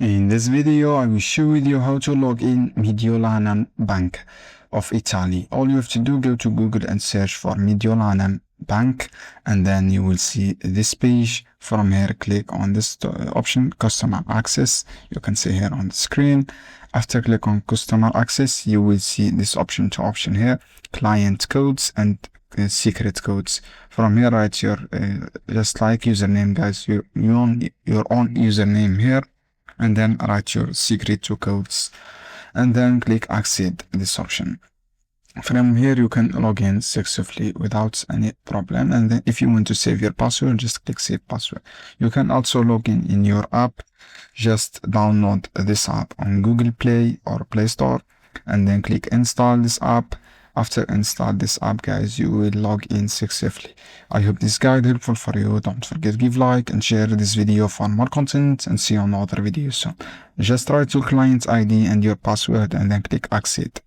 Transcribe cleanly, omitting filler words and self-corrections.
In this video, I will show you how to log in Mediolanum Bank of Italy. All you have to do, go to Google and search for Mediolanum Bank, and then you will see this page. From here, click on this option, Customer Access. You can see here on the screen. After click on Customer Access, you will see this option here, Client Codes and secret codes. From here, write your just like username, guys, your own username here, and then write your secret two codes, and then click Accept this option. From here, you can log in successfully without any problem. And then if you want to save your password, just click Save Password. You can also log in your app. Just download this app on Google Play or Play Store, and then click Install this app. After install this app, guys, you will log in successfully. I hope this guide helpful for you. Don't forget to give like and share this video for more content, and see you on other videos soon. Just write your client ID and your password, and then click Accept.